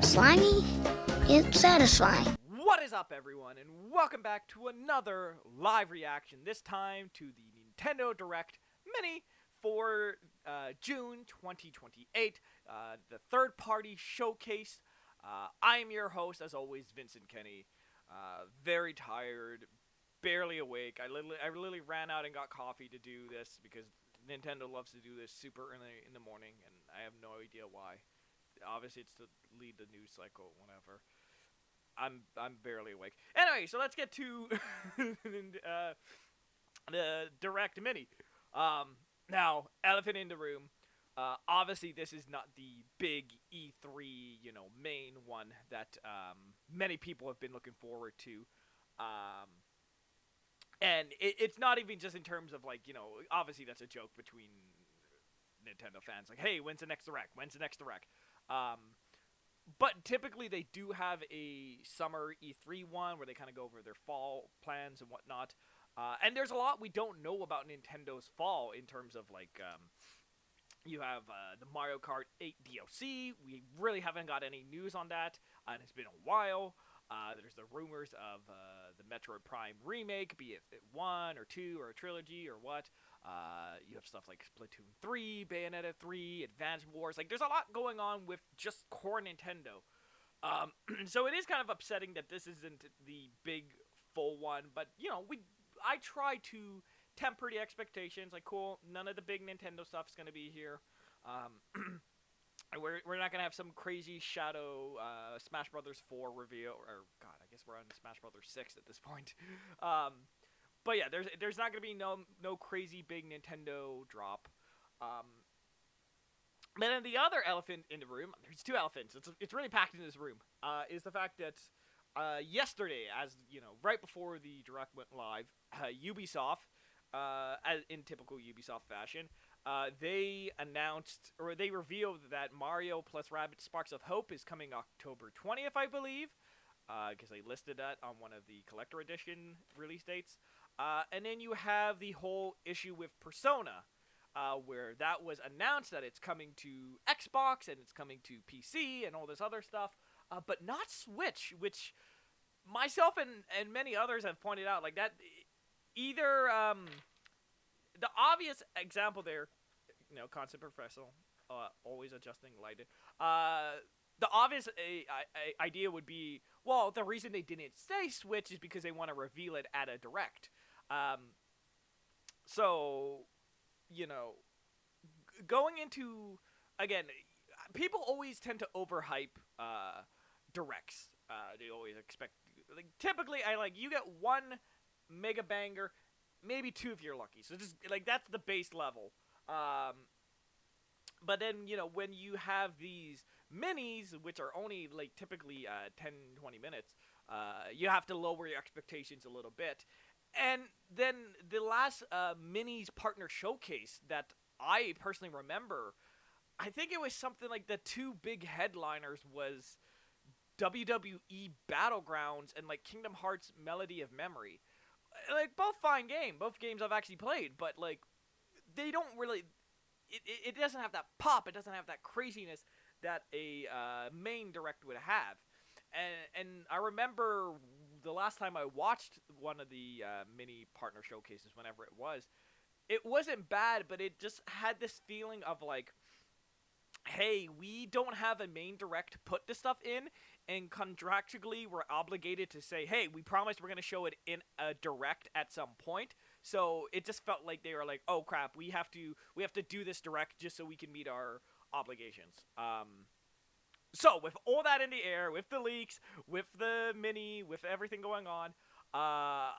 Slimy, yet satisfying. What is up, everyone, and welcome back to another live reaction, this time to the Nintendo Direct Mini for June 2028, the third-party showcase. I am your host, as always, Vincent Kenny. Very tired, barely awake. I literally ran out and got coffee to do this because Nintendo loves to do this super early in the morning, and I have no idea why. Obviously, it's to lead the news cycle, whatever. I'm barely awake. Anyway, so let's get to the Direct Mini. Now, elephant in the room. Obviously, this is not the big E3, main one that many people have been looking forward to. And it's not even just in terms of, obviously that's a joke between Nintendo fans. Like, hey, when's the next Direct? When's the next Direct? But typically they do have a summer E3 one where they kind of go over their fall plans and whatnot. And there's a lot we don't know about Nintendo's fall in terms of, you have the Mario Kart 8 DLC. We really haven't got any news on that, and it's been a while. There's the rumors of the Metroid Prime remake, be it 1 or 2 or a trilogy or what. You have stuff like Splatoon 3, Bayonetta 3, Advance Wars. There's a lot going on with just core Nintendo. So it is kind of upsetting that this isn't the big full one, but, I try to temper the expectations. Cool, none of the big Nintendo stuff is going to be here. We're not going to have some crazy Shadow Smash Brothers 4 reveal, or God, I guess we're on Smash Brothers 6 at this point. But yeah, there's not going to be no crazy big Nintendo drop. And then the other elephant in the room, there's two elephants, it's really packed in this room, is the fact that yesterday, right before the Direct went live, Ubisoft, as in typical Ubisoft fashion, they announced, or they revealed that Mario plus Rabbids Sparks of Hope is coming October 20th, I believe, because they listed that on one of the collector edition release dates. And then you have the whole issue with Persona, where that was announced that it's coming to Xbox and it's coming to PC and all this other stuff, but not Switch, which myself and many others have pointed out, that either, the obvious example there, constant professional, always adjusting lighted, the obvious idea would be, well, the reason they didn't say Switch is because they want to reveal it at a Direct. So, going into, again, people always tend to overhype Directs. They always expect, typically, you get one mega banger, maybe two if you're lucky. So just, that's the base level. But then, when you have these minis, which are only, typically 10, 20 minutes, you have to lower your expectations a little bit. And then the last minis partner showcase that I personally remember, I think it was something like the two big headliners was WWE Battlegrounds and, Kingdom Hearts Melody of Memory. Both fine both games I've actually played, but, they don't really, it doesn't have that pop, it doesn't have that craziness that a main Direct would have. And I remember the last time I watched one of the mini partner showcases, whenever it wasn't bad, but it just had this feeling of, hey, we don't have a main Direct to put this stuff in, and contractually we're obligated to say, hey, we promised we're going to show it in a Direct at some point. So it just felt like they were like, oh crap, we have to do this Direct just so we can meet our obligations. So with all that in the air, with the leaks, with the mini, with everything going on, I'm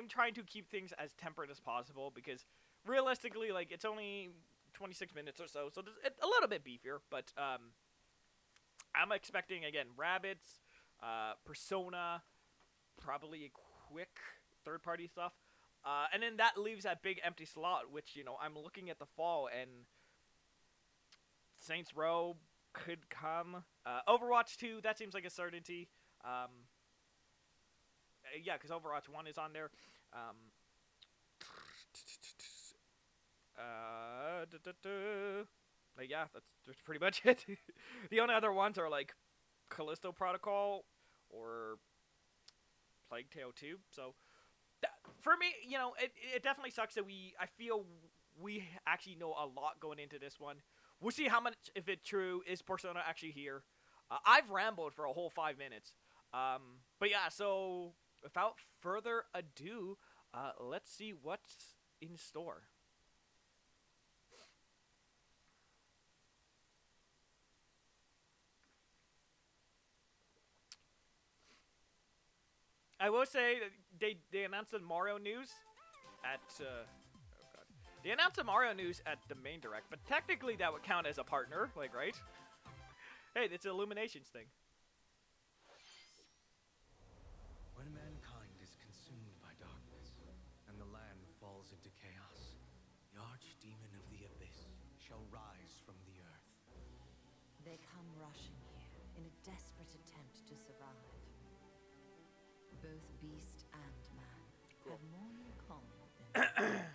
trying to keep things as tempered as possible, because realistically, it's only 26 minutes or so it's a little bit beefier, but I'm expecting, again, Rabbids, Persona, probably a quick third-party stuff, and then that leaves that big empty slot, which, I'm looking at the fall, and Saints Row could come, Overwatch 2, that seems like a certainty, yeah, because Overwatch 1 is on there, Like, yeah, that's pretty much it. The only other ones are like Callisto Protocol or Plague Tale 2. So for me, you know, it definitely sucks that I feel we actually know a lot going into this one. We'll see how much, if it's true, is Persona actually here. I've rambled for a whole 5 minutes. But yeah, so without further ado, let's see what's in store. I will say they announced the Mario news at oh god. They announced the Mario news at the main direct, but technically that would count as a partner, like, right? Hey, it's an Illuminations thing. When mankind is consumed by darkness, and the land falls into chaos, the archdemon of the abyss shall rise from the earth. They come rushing here in a desperate attempt to survive. Both beast and man have more in common than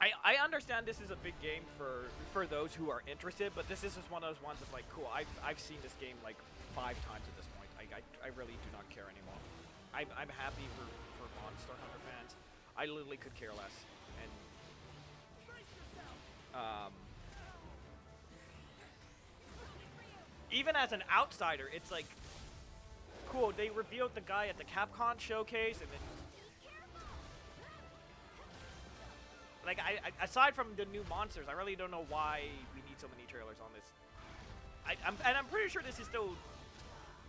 I understand this is a big game for those who are interested, but this is just one of those ones of like, cool, I've seen this game like 5 times at this point. I really do not care anymore. I'm happy for Monster Hunter fans. I literally could care less. And even as an outsider, it's like, cool, they revealed the guy at the Capcom showcase, and then like, aside from the new monsters, I really don't know why we need so many trailers on this. I'm pretty sure this is still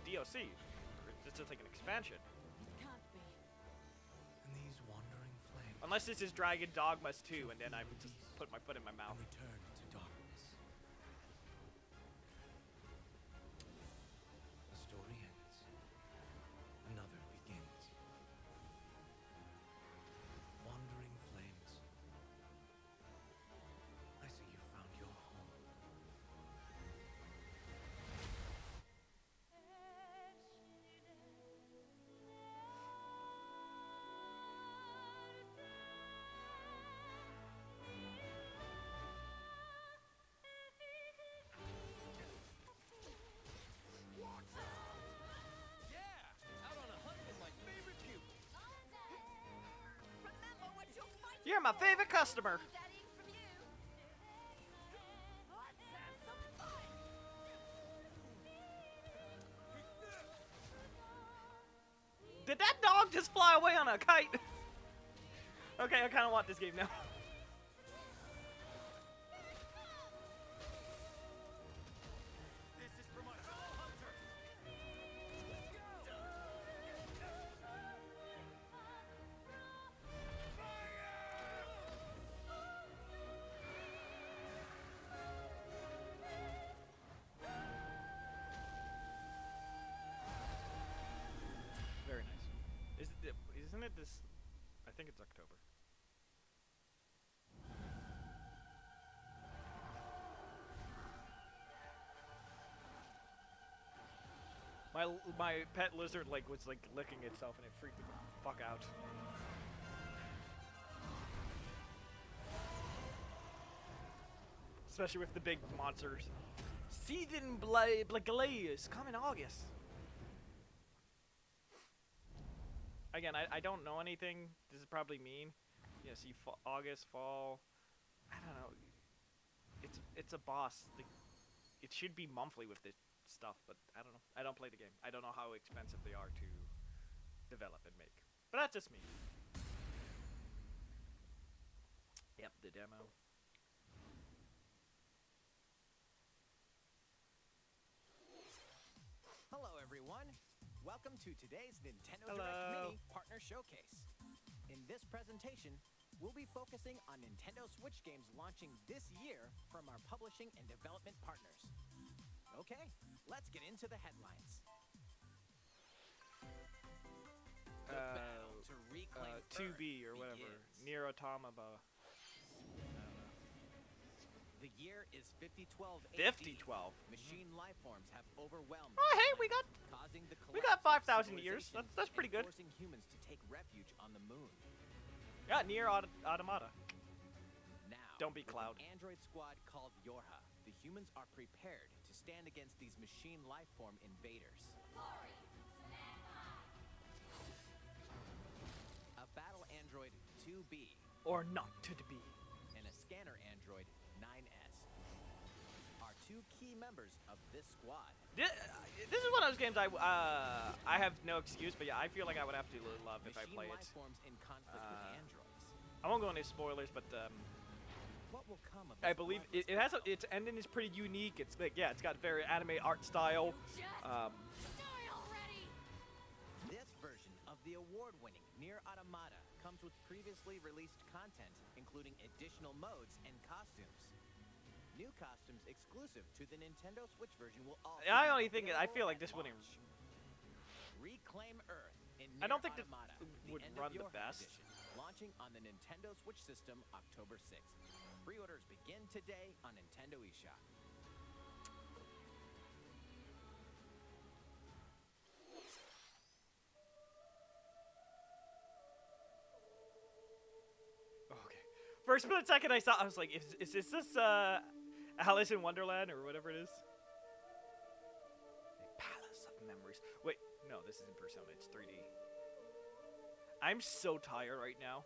DLC. It's just like an expansion. can't be. And these wandering flames Unless this is Dragon Dogmas 2, and then I would just put my foot in my mouth. return to darkness. The story ends. Another begins. Wandering flames. I see you found your home. You're my favorite customer. Did that dog just fly away on a kite? Okay, I kind of want this game now. Very nice. Isn't it this? I think it's October. My pet lizard like was like licking itself and it freaked me the fuck out. Especially with the big monsters. Seething Blaze come in August. Again, I don't know anything. This is probably mean. You know, see August, fall. I don't know. It's a boss. Like, it should be monthly with this stuff, but I don't know. I don't play the game. I don't know how expensive they are to develop and make. But that's just me. Yep, the demo. Hello, everyone. Welcome to today's Nintendo Hello. Direct Mini Partner Showcase. In this presentation, we'll be focusing on Nintendo Switch games launching this year from our publishing and development partners. Okay, let's get into the headlines. The battle to reclaim 2B or Earth whatever. begins. Nier Automata. The year is 5012 AD. 5012. Machine life forms have overwhelmed. Oh, hey, we got causing the we got collapse of 5,000 years. civilizations That's pretty and good. Forcing humans to take refuge on the moon. Yeah, Nier Automata. Now, Don't be Cloud. With an android squad called Yorha, the humans are prepared to stand against these machine life form invaders. A battle android 2B Or not to be. and a scanner android 9S are two key members of this squad. This is one of those games I have no excuse, but yeah, I feel like I would absolutely love if I Machine play life it. forms in conflict with androids. I won't go into spoilers, but What will come of I this believe bloodless it has battle? its ending is pretty unique. It's like, yeah, it's got very anime art style. This version of the award-winning Nier Automata comes with previously released content, including additional modes and costumes. New costumes exclusive to the Nintendo Switch version will also I be only think I available feel like at this wouldn't. launch. Reclaim Earth in I don't think Nier this Automata, would End of run the Yorha best. Edition, launching on the Nintendo Switch system October 6th. Pre-orders begin today on Nintendo eShop. Okay. For a split second, I was like, is this Alice in Wonderland or whatever it is? A Palace of Memories. Wait, no, this isn't Persona. It's 3D. I'm so tired right now.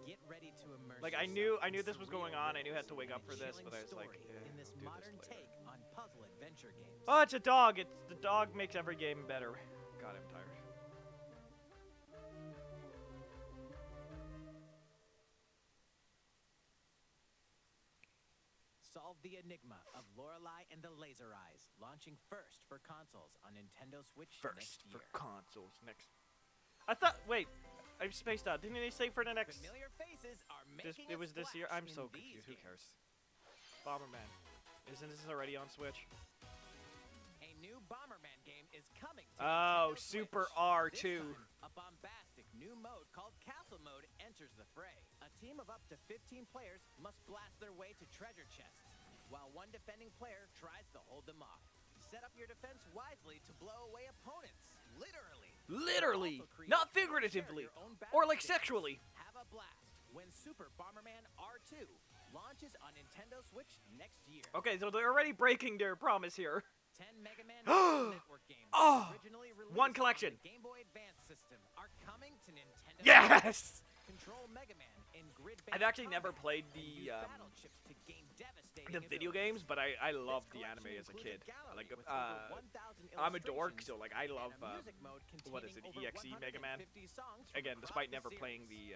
Get ready to immerse Like I yourself knew in this was going surreal on. I knew I had to wake riddles up for and a this, but I was chilling like, story in this I'll do this modern later. take on puzzle adventure games. Oh, it's a dog. It's the dog makes every game better. God, I'm tired. Solve the enigma of Lorelei and the Laser Eyes, launching first for consoles on Nintendo Switch First next for year. consoles next. I thought. Wait, I spaced out. Didn't they say for the next? Familiar faces are This, making it was a this year. splash I'm so in these confused. Who games. cares? Bomberman. Isn't this already on Switch? A new Bomberman game is coming to Oh, Nintendo Super Switch. R2. This time, a bombastic new mode called Castle Mode enters the fray. A team of up to 15 players must blast their way to treasure chests, while one defending player tries to hold them off. Set up your defense wisely to blow away opponents. Literally. Literally, Also create not and share figuratively, your own or battle like stations. sexually. Have a blast when Super Bomberman R2 launches on Nintendo Switch next year. Okay, so they're already breaking their promise here. 10 Mega Man Network games Oh, originally released one collection. on the Game Boy Advance system are coming to Nintendo. Yes. Control Mega Man in grid-based I've actually never combat played and use the battle chips to gain devastating video abilities. games, but I This loved the collection anime as a includes kid. gallery Like with over 1,000 I'm a dork, illustrations so like I and love a music mode what is it, containing over EXE Mega Man? 150 songs from Again, across despite the never playing series.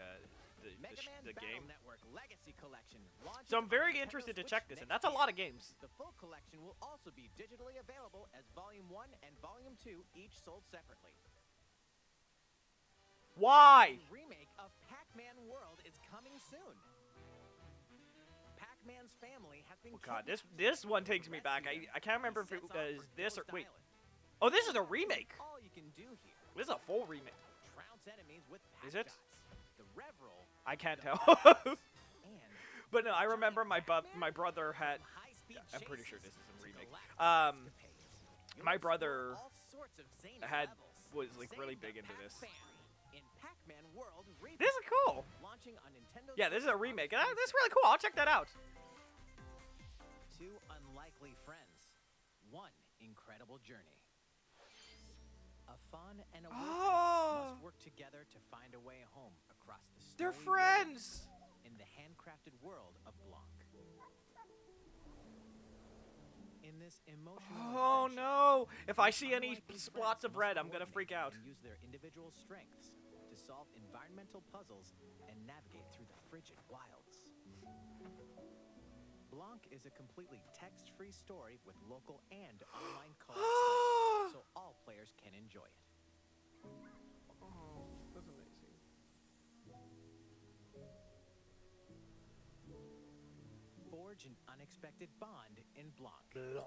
Mega Man the Battle game. Network Legacy Collection launches So I'm on very Nintendo interested to Switch check this, and next that's a lot year. of games. The full collection will also be digitally available as Volume 1 and Volume 2, each sold separately. Why? A remake of Pac-Man World is coming soon. Pac-Man's family has been Oh God, kidnapped. this one takes me back. Rescue I can't remember if it them. Sets was off for this or Ghost wait. Island. Oh, this is a remake. All you can do here. This is a full remake. Trounce enemies with Is it? shots. The rev roll I can't the tell. blast, and But no, I giant remember my Pac-Man brother had. from high-speed I'm pretty sure chases this is a to remake. galactic escapades. You'll My explore brother all sorts of zany had- levels. was, like, Save really the big into this. Pac-Man in Pac-Man World Replay, This is cool. launching on Nintendo Yeah, this is a Switch on remake. June That's really cool. I'll check that out. Two unlikely friends. One incredible journey. A fawn and a wolf Oh. must work together to find a way home across the They're snowy friends. wilderness in the handcrafted world of Blanc. In this emotional Oh adventure, no! If I see any unlikely spots friends of must red, I'm gonna coordinate freak out. and use their individual strengths to solve environmental puzzles and navigate through the frigid wilds. Blanc is a completely text-free story with local and online co-op, so all players can enjoy it. Oh, that's amazing. Forge an unexpected bond in Blanc.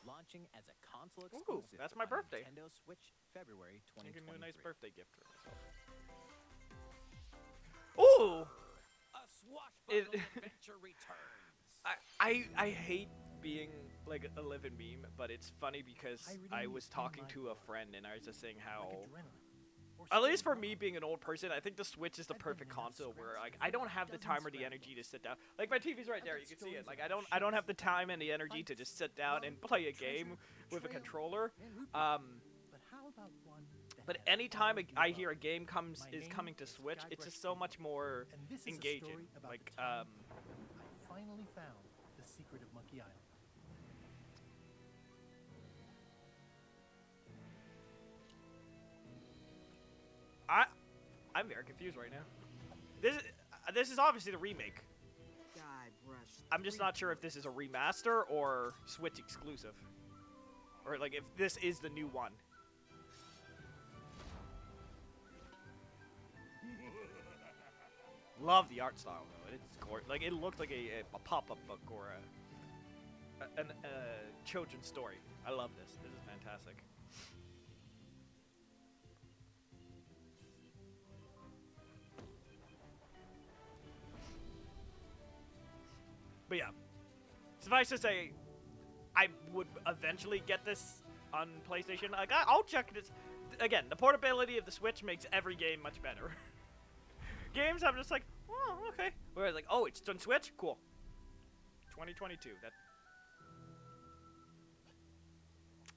Launching as a console exclusive that's my on birthday. Nintendo Switch, February I can do a 2023. nice birthday gift for myself. Ooh! A swashbuckling adventure returns. I hate being like a living meme, but it's funny because I was talking to a friend and I was just saying how At least for me being an old person, I think the Switch is the perfect console where like I don't have the time or the energy to sit down. Like my TV's right there, you can see it. Like I don't have the time and the energy to just sit down and play a game with a controller. But anytime I hear a game is coming to Switch, it's just so much more engaging. Like I finally found the secret of Monkey Island. I'm very confused right now. This is obviously the remake. I'm just not sure if this is a remaster or Switch exclusive, or like if this is the new one. Love the art style though. It's gorgeous. Like it looked like a pop-up book or a children's story. I love this. This is fantastic. But yeah, suffice to say, I would eventually get this on PlayStation. Like I'll check this. Again, the portability of the Switch makes every game much better. Games, I'm just like, oh, okay. Whereas like, oh, it's on Switch? Cool. 2022. That.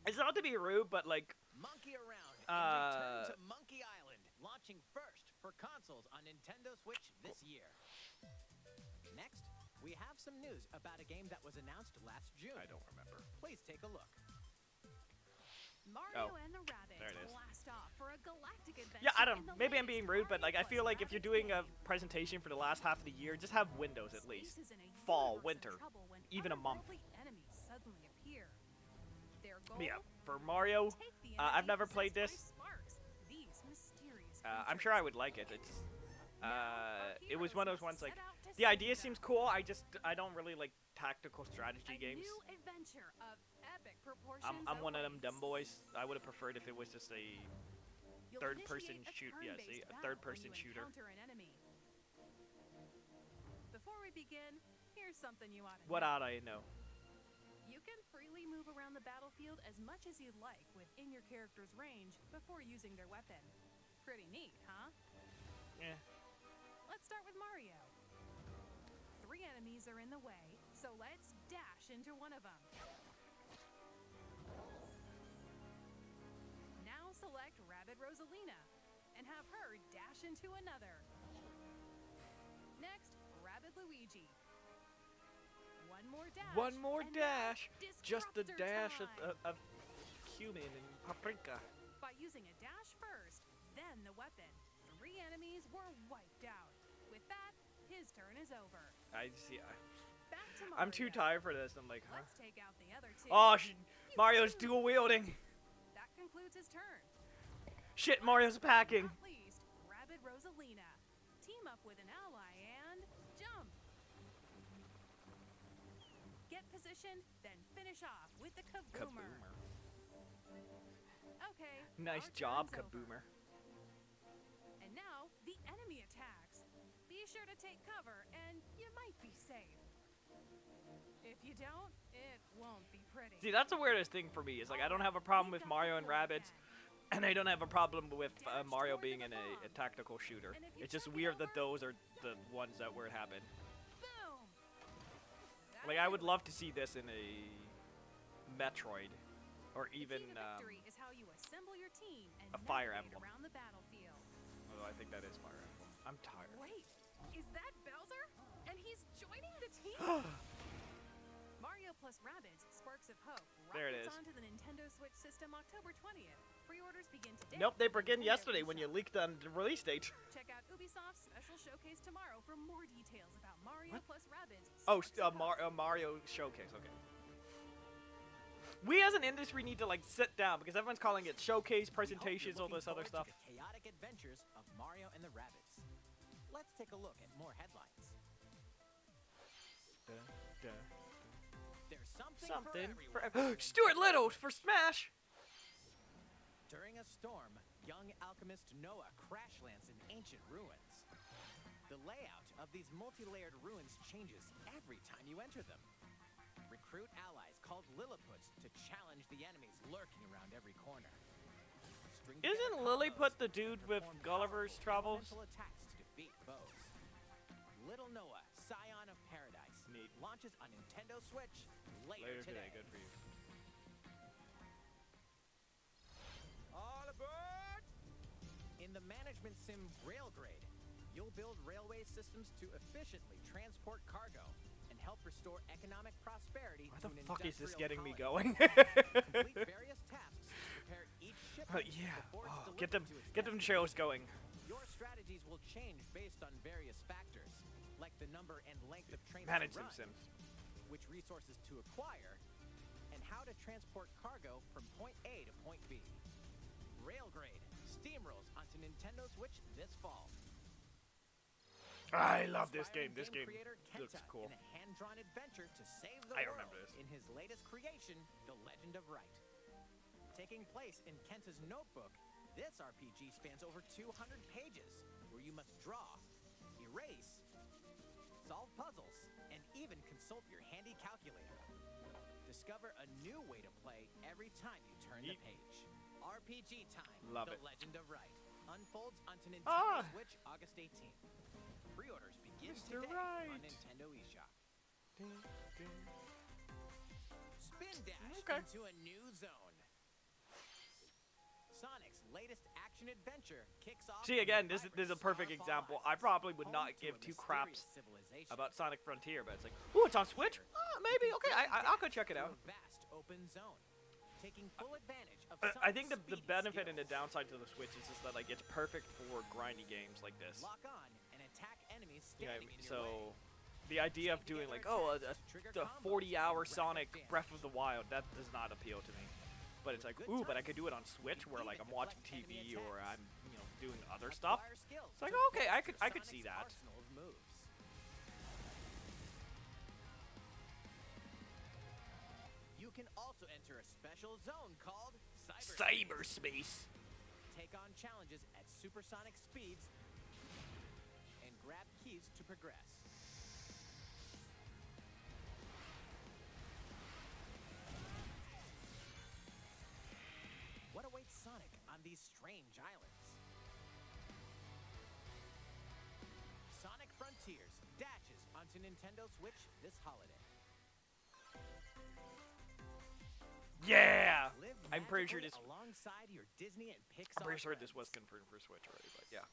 It's not to be rude, but like. Monkey around and return to Monkey Island, launching first for consoles on Nintendo Switch this year. Next, we have some news about a game that was announced last June. I don't remember. Please take a look. Mario and the Rabbids blast off for a galactic adventure. Yeah, I don't know. Maybe I'm being rude, but like I feel like if you're doing a presentation for the last half of the year, just have windows at least. Fall, winter, even a month. But yeah, for Mario, I've never played this. I'm sure I would like it. It's it was one of those ones like the idea seems cool. I don't really like tactical strategy games. I'm one of them dumb boys. I would have preferred if it was just a third-person shoot. Yeah, see, a third-person shooter. Before we begin, here's something you ought to What ought I know? You can freely move around the battlefield as much as you'd like within your character's range before using their weapon. Pretty neat, huh? Yeah. Let's start with Mario. 3 enemies are in the way, so let's dash into one of them. Now select Rabbid Rosalina and have her dash into another. Next, Rabbid Luigi. One more dash. One more and dash. now Just the Disruptor dash time. of cumin and paprika. By using a dash first, then the weapon, 3 enemies were wiped out. With that, his turn is over. I see. Back to Mario. I'm too tired for this. I'm like, huh? Let's take out the other 2. Oh, Mario's dual wielding. That concludes his turn. Shit, Mario's packing. Not least, Rabbid Rosalina. Team up with an ally and jump. Get positioned, then finish off with the Kaboomer. Okay. Nice our job, turn's over. Kaboomer. And now, the enemy attacks. Be sure to take cover, and you might be safe. If you don't, it won't be pretty. See, that's the weirdest thing for me. Is like I don't have a problem with Mario and Rabbids, and I don't have a problem with Mario being in a tactical shooter. It's just weird that those are the ones that where it happened. Boom! Like I would love to see this in a Metroid, or even The key to victory is how you assemble your team and a Fire navigate Emblem. around the battlefield. although I think that is Fire Emblem. I'm tired. Wait, is that Bowser? And he's joining the team? Mario plus Rabbids Sparks of Hope There it rockets is. onto the Nintendo Switch system October 20th. Pre-orders begin today. Nope, they began Nintendo yesterday when you Shop. leaked on the release date. Check out Ubisoft's special showcase tomorrow for more details about Mario plus Rabbids. Oh, Sparks of Hope. Mario showcase. Okay. We as an industry need to like sit down because everyone's calling it showcase, presentations, all this other stuff. The chaotic adventures of Mario and the Rabbids. Let's take a look at more headlines. There's something for everyone. Stuart Little for Smash. During a storm, young alchemist Noah crash lands in ancient ruins. The layout of these multi-layered ruins changes every time you enter them. Recruit allies called Lilliputs to challenge the enemies lurking around every corner. Isn't Lilliput the dude with Gulliver's Travels? Attacks to defeat foes. Little Noah, Scion of Paradise, Neat. launches on Nintendo Switch later today. Good for you. All aboard! In the management sim Railgrade, you'll build railway systems to efficiently transport cargo and help restore economic prosperity Why to the an fuck is this industrial getting me colony. going? Complete various tasks to prepare each shipment Yeah. before it's Oh, delivered to its get them destination. shows going. Your strategies will change based on various factors, like the number and length of trains Manage to them, run, Sims. which resources to acquire, and how to transport cargo from point A to point B. Railgrade steamrolls onto Nintendo Switch this fall. I love this Inspiring game. This game creator looks Kenta cool. in a hand-drawn adventure to save the I world remember this. in his latest creation, The Legend of Right. Taking place in Kenta's notebook, this RPG spans over 200 pages, where you must draw, erase, solve puzzles, and even consult your handy calculator. Discover a new way to play every time you turn the Yeet. page. RPG time. Love The it. Legend of Right unfolds onto Nintendo Ah! Switch August 18th. Pre-orders begin Mr. today Right. on Nintendo eShop. Spin dash Okay. into a new zone. Sonic's latest action adventure kicks off. See, on the again, this is vibrant a perfect Starfall example. Islands, I probably would home not to give a two mysterious craps civilization. about Sonic Frontier, but it's like, ooh, it's on Switch? Maybe, okay, I'll go check it out. A vast open zone, taking full advantage of I think the Sonic's speed benefit and the skills. downside to the Switch is just that, like, it's perfect for grindy games like this. Lock on and attack enemies Yeah, standing in your way. so the idea of doing, like, oh, the 40-hour Sonic Breath of the Wild, that does not appeal to me. But it's like, ooh, but I could do it on Switch where, like, I'm watching TV or I'm, you know, doing other stuff. Acquire skills It's like, to okay, I bolster could see Sonic's that. arsenal of moves. You can also enter a special zone called Cyberspace. Take on challenges at supersonic speeds and grab keys to progress. What awaits Sonic on these strange islands? Sonic Frontiers dashes onto Nintendo Switch this holiday. Yeah! Live I'm pretty sure magically this. alongside your Disney and Pixar I'm pretty sure this was friends. confirmed for Switch already, but yeah.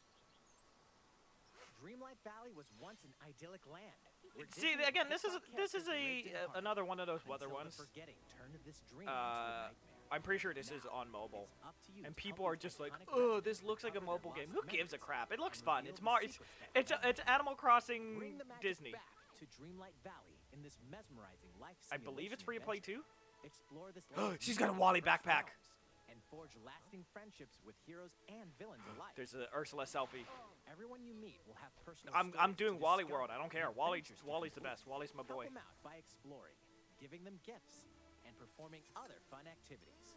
Dreamlight Valley was once an idyllic land. where See, Disney and again, this is Pixar this is characters lived in harmony another one of those weather until ones. the forgetting turned this dream into a nightmare. I'm pretty sure this is Now, on mobile, it's up to you and to people help are these just like, iconic oh, residents this looks like a recover mobile their game. lost Who gives a memories crap? It looks and fun. reveal It's the Mar. secrets that It's Animal Crossing Bring the magic Disney. back to Dreamlight Valley in this mesmerizing life I believe it's simulation free to play adventure. too. Explore this land's She's got a mysteries Wally and first backpack. homes, and forge lasting friendships with heroes and villains alike. There's a Ursula selfie. Everyone you meet will have personal I'm stories doing to Wally discover World. I don't and care. adventures to Wally's the complete. best. Wally's my boy. Help them out by exploring, giving them gifts, and performing other fun activities.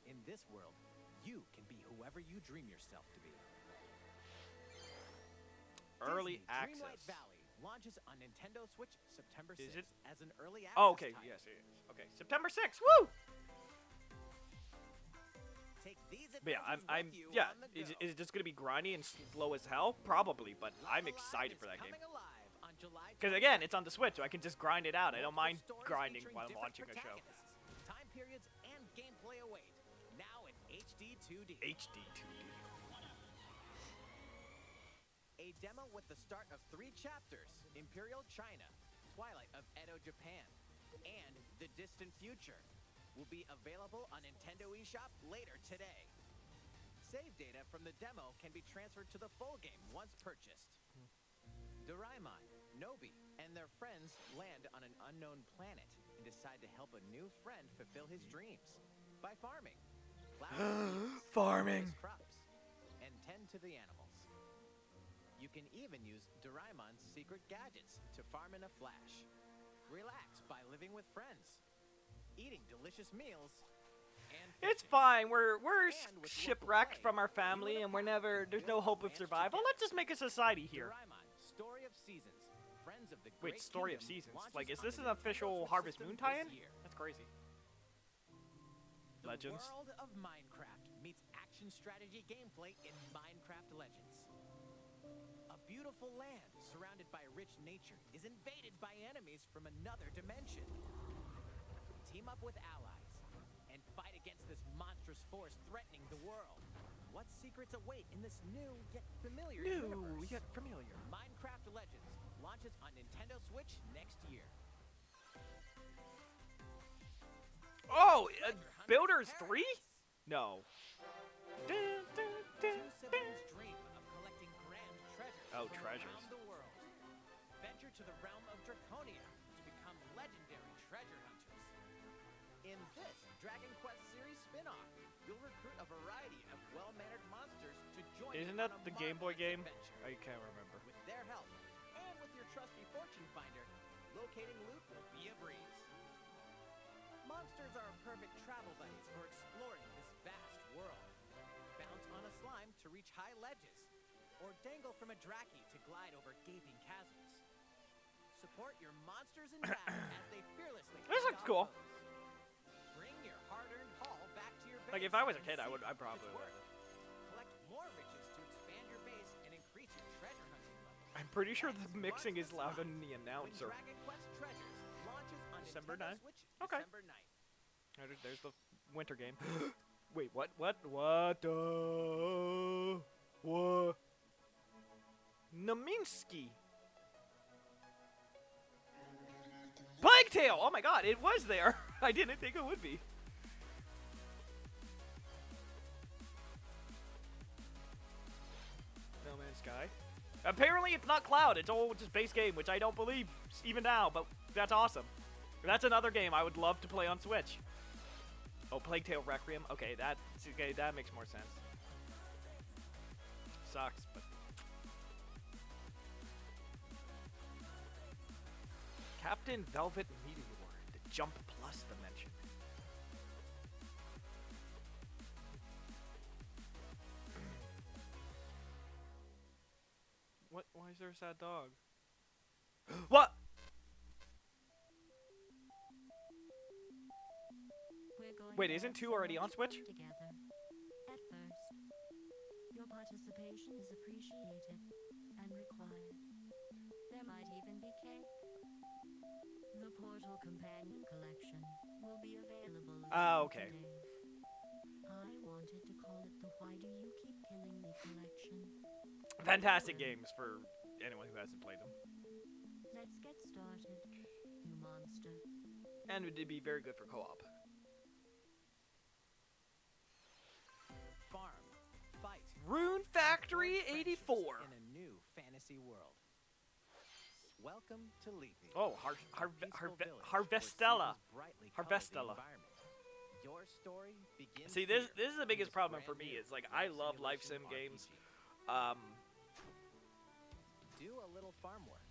In this world, you can be whoever you dream yourself to be. Early Disney access. Dreamlight Valley launches on Nintendo Switch September 6th Is it? as an early access Oh, okay. title. Yes, it is. Okay, September 6th. Woo! Take these But yeah, adventures I'm with you yeah. on the Is go. it just gonna be grindy and slow as hell? Probably, but I'm Live excited is for that game. coming alive on July Because again, it's on the Switch, so I can just grind it out. I don't mind Multiple stories grinding featuring while I'm different watching a show. protagonists, time periods, and gameplay await. Now in HD 2D. HD 2D. A demo with the start of 3 chapters: Imperial China, Twilight of Edo Japan, and The Distant Future will be available on Nintendo eShop later today. Save data from the demo can be transferred to the full game once purchased. Doraemon, Nobi, and their friends land on an unknown planet and decide to help a new friend fulfill his dreams by farming. Plow the fields, Farming. raise crops, and tend to the animals. You can even use Doraemon's secret gadgets to farm in a flash. Relax by living with friends, eating delicious meals, and It's fishing. fine. We're And with shipwrecked local from our play, family, you and and we're a never. partner There's build no hope of plans survival. together. Let's just make a society here. Doraemon, Story of Seasons, Friends of the Wait, Great Story of Kingdom Seasons. launches Like, is on this the an Nintendo official Switch Harvest system Moon this tie-in? year. That's crazy. The Legends. world of Minecraft meets action action strategy gameplay in Minecraft Legends. A beautiful land surrounded by rich nature is invaded by enemies from another dimension. Team up with allies and fight against this monstrous force threatening the world. What secrets await in this new yet familiar universe? Yet familiar. Minecraft Legends launches on Nintendo Switch next year. Oh, Builders 3? No. Two siblings dream of collecting grand treasures Oh, from treasures. around the world. Venture to the realm of Draconia to become legendary treasure hunters. In this Dragon Quest series spin-off, you'll recruit a variety of well-mannered monsters to join Isn't you that on a the Game Boy marvelous game? adventure. I can't remember. With their help, and with your trusty fortune finder, locating loot will be a breeze. Monsters are perfect travel buddies for exploring this vast world. Bounce on a slime to reach high ledges, or dangle from a draki to glide over gaping chasms. Support your monsters in battle as they fearlessly This fend looks off cool. foes. Bring your hard-earned haul back to your base. Like, if I was a and kid, I see would- I if it's probably would. worth. Collect more riches to expand your base and increase your treasure hunting level. I'm pretty sure the That's mixing March is loud the on the When announcer. Dragon Quest Treasures launches on December Nintendo 9th? Switch Okay. December 9th. There's the winter game. Wait, what? What the? What? Naminsky. Plague Tale! Oh my god, it was there! I didn't think it would be. No Man's Sky. Apparently it's not Cloud, it's all just base game, which I don't believe even now, but that's awesome. That's another game I would love to play on Switch. Oh, Plague Tale Requiem? Okay, that makes more sense. Sucks, but... Captain Velvet Meteor, the Jump Plus dimension. What? Why is there a sad dog? What? We're going Wait, to isn't have 2 so already on much Switch? fun together. At first, your participation is appreciated and required. There might even be cake. The Portal Companion Collection will be available later Okay. today. I wanted to call it the Why Do You Keep Killing Me collection. Fantastic games for anyone who hasn't played them. Let's get started, you monster. And it would be very good for co-op. Farm, fight, Rune Factory forge friendships 84. in a new fantasy world. Welcome to Lethe. Oh, a peaceful village where Harvestella. seasons brightly color the Harvestella. environment. Your story begins See, this here is the in biggest this problem for brand me. new Is like I love life sim simulation games, RPG. Do a little farm work.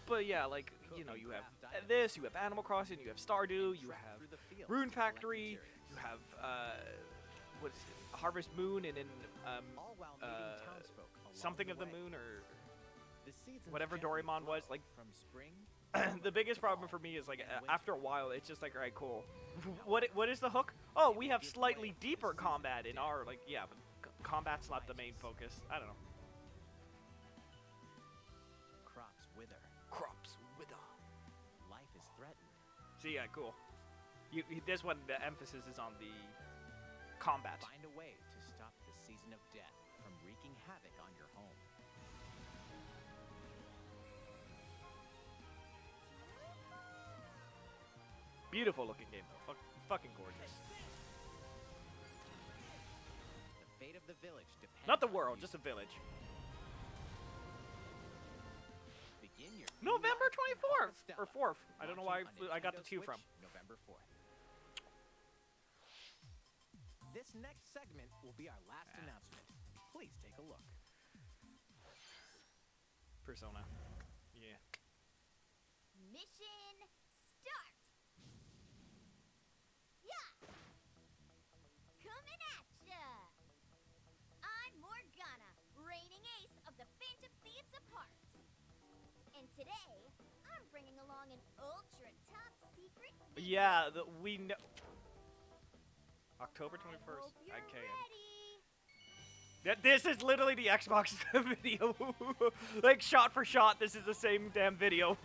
but yeah, like you know, you have this, you have Animal Crossing, you have Stardew, you Trek have through the fields Rune to collect Factory, materials. you have what's it, Harvest Moon, and then All while meeting townsfolk along something the of the way. moon or The seasons whatever gently Doraemon was, flow like, from spring. the biggest problem for me is like after a while, it's just like, all right, cool. What is the hook? Oh, we have slightly deeper combat in our like yeah, but combat's not the main focus. I don't know. Crops wither. Crops wither. Life is threatened. So yeah, cool. This one, the emphasis is on the combat. Find a way to stop the season of death from wreaking havoc on your home. Beautiful looking game though. Fucking gorgeous. The fate of the village depends Not the on world, you. just a village. Begin your November new life in 24th or Harvestella, 4th. I don't know why launching on I got the Nintendo 2 from. Switch November 4th. This next segment will be our last announcement. Please take a look. Persona. Yeah. Mission start! Yeah! Coming at ya! I'm Morgana, reigning ace of the Phantom Thieves of Hearts. And today, I'm bringing along an ultra top secret video. Yeah, we know. October I 21st. hope you're I can. ready. This is literally the Xbox video. Like, shot for shot, this is the same damn video.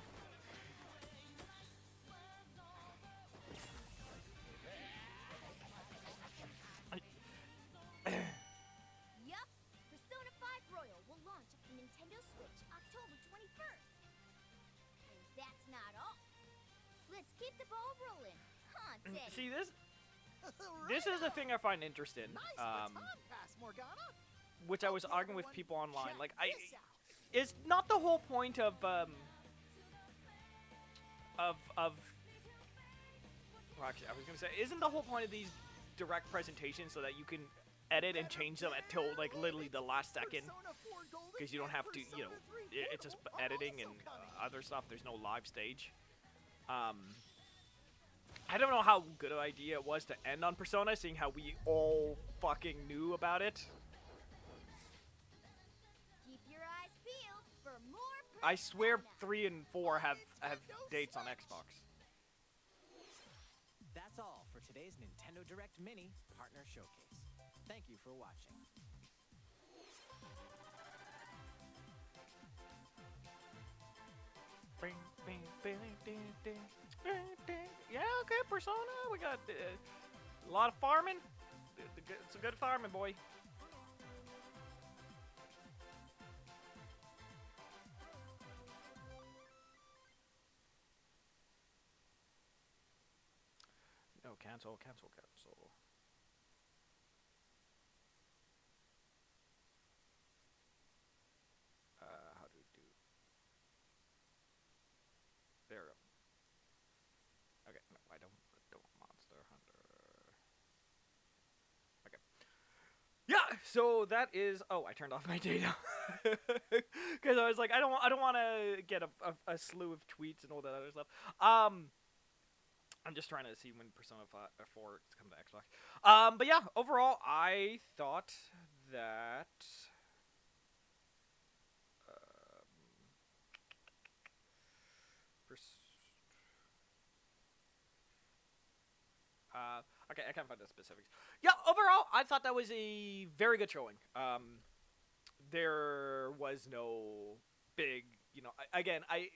Yup, Persona 5 Royal will launch on Nintendo Switch October 21st. And that's not all. Let's keep the ball rolling, huh, Teddy? See, this is the thing I find interesting. Nice baton pass, Morgana. Which I was Okay, arguing with everyone, people online. check Like, this out. it's not the whole point of well, actually, I was gonna say, isn't the whole point of these direct presentations so that you can edit and change them until like literally the last second? Persona 4 Golden Because you don't and have to, you know, Persona 3 it's just Portable are editing and also coming. other stuff. There's no live stage. I don't know how good an idea it was to end on Persona, seeing how we all fucking knew about it. Keep your eyes peeled for more I swear Persona. 3 and 4 have dates on Xbox. That's all for today's Nintendo Direct Mini Partner Showcase. Thank you for watching. Yeah, okay, Persona. We got a lot of farming. It's a good farming, boy. No, cancel. How do we do? There we go. Okay, no, I don't Monster Hunter. Okay. Yeah, so that is. Oh, I turned off my data because I was like, I don't want to get a slew of tweets and all that other stuff. I'm just trying to see when Persona 4 is coming to Xbox. But yeah, overall, I thought that. Okay, I can't find the specifics. Yeah, overall, I thought that was a very good showing. There was no big, you know. Again, I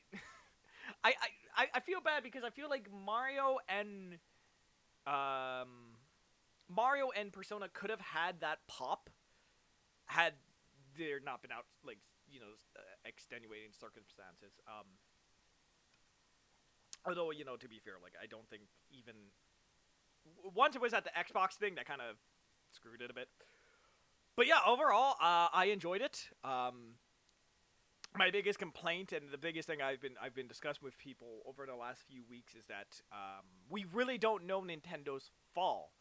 feel bad because I feel like Mario and Persona could have had that pop had there not been out, like, you know, extenuating circumstances. Although, you know, to be fair, like, I don't think even once it was at the Xbox thing, that kind of screwed it a bit. But yeah, overall, I enjoyed it. My biggest complaint and the biggest thing I've been discussing with people over the last few weeks is that we really don't know Nintendo's fall.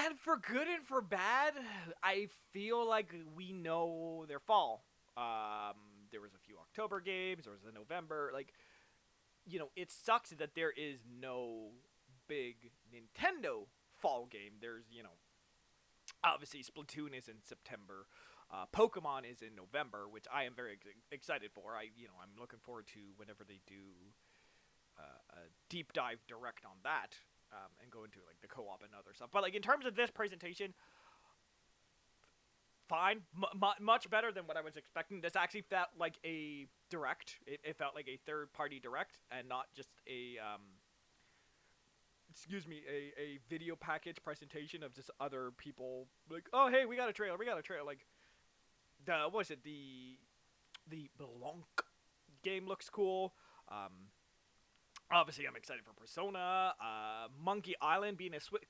And for good and for bad, I feel like we know their fall. There was a few October games, there was a November, like, you know, it sucks that there is no big Nintendo fall game. There's, you know, obviously Splatoon is in September, Pokemon is in November, which I am very excited for. I'm looking forward to whenever they do a deep dive direct on that, and go into like the co-op and other stuff. But like in terms of this presentation, fine, much better than what I was expecting. This actually felt like a direct. It felt like a third-party direct and not just a a video package presentation of just other people like, oh hey, we got a trailer. Like what was it? The Blanc game looks cool. Obviously, I'm excited for Persona. Monkey Island being a Switch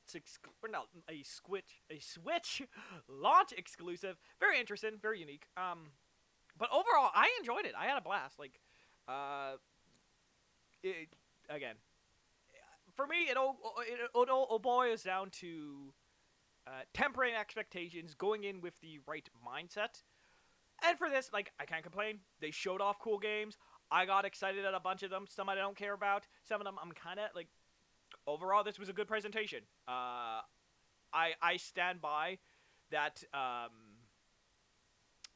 launch exclusive. Very interesting, very unique. But overall, I enjoyed it. I had a blast. Like, again, for me, it all boils down to tempering expectations, going in with the right mindset. And for this, like, I can't complain. They showed off cool games. I got excited at a bunch of them. Some I don't care about. Some of them I'm kind of, like, overall, this was a good presentation. I stand by that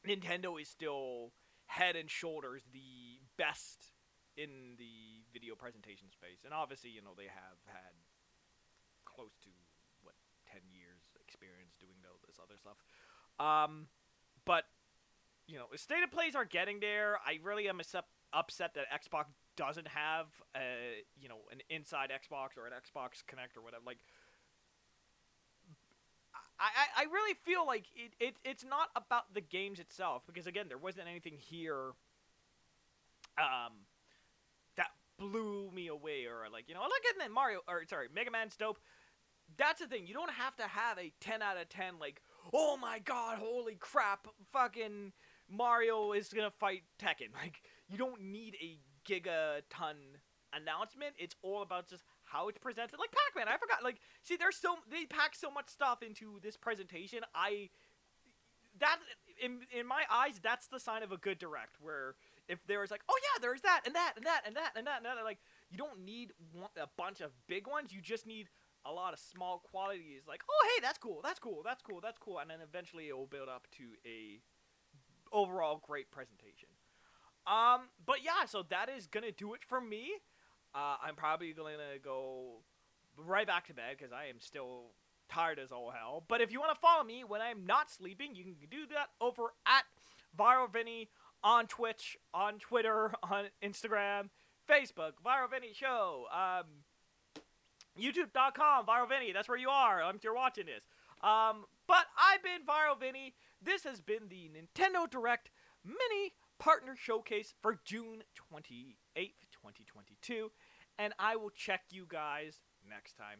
Nintendo is still head and shoulders the best in the video presentation space. And obviously, you know, they have had close to, 10 years experience doing this this other stuff. But you know, state of plays are getting there. I really am upset that Xbox doesn't have you know, an inside Xbox or an Xbox Connect or whatever. Like, I really feel like it's not about the games itself, because again, there wasn't anything here that blew me away, or like, you know, look at that Mega Man's dope. That's the thing. You don't have to have a 10 out of 10, like, oh my god, holy crap, fucking Mario is gonna fight Tekken. Like, you don't need a gigaton announcement. It's all about just how it's presented. Like Pac-Man, I forgot. Like, see, they pack so much stuff into this presentation. In my eyes, that's the sign of a good direct, where if there was like, oh yeah, there's that and that and that and that and that and that, like, you don't need a bunch of big ones. You just need a lot of small qualities, like, oh hey, that's cool, that's cool, that's cool, that's cool, and then eventually it will build up to a overall great presentation. But yeah, so that is gonna do it for me. I'm probably gonna go right back to bed because I am still tired as all hell. But if you want to follow me when I'm not sleeping, you can do that over at Viral Vinnie on Twitch, on Twitter, on Instagram, Facebook, Viral Vinnie Show, YouTube.com, Viral Vinnie. That's where you are if you're watching this. But I've been Viral Vinnie. This has been the Nintendo Direct Mini Partner Showcase for June 28th, 2022. And I will check you guys next time.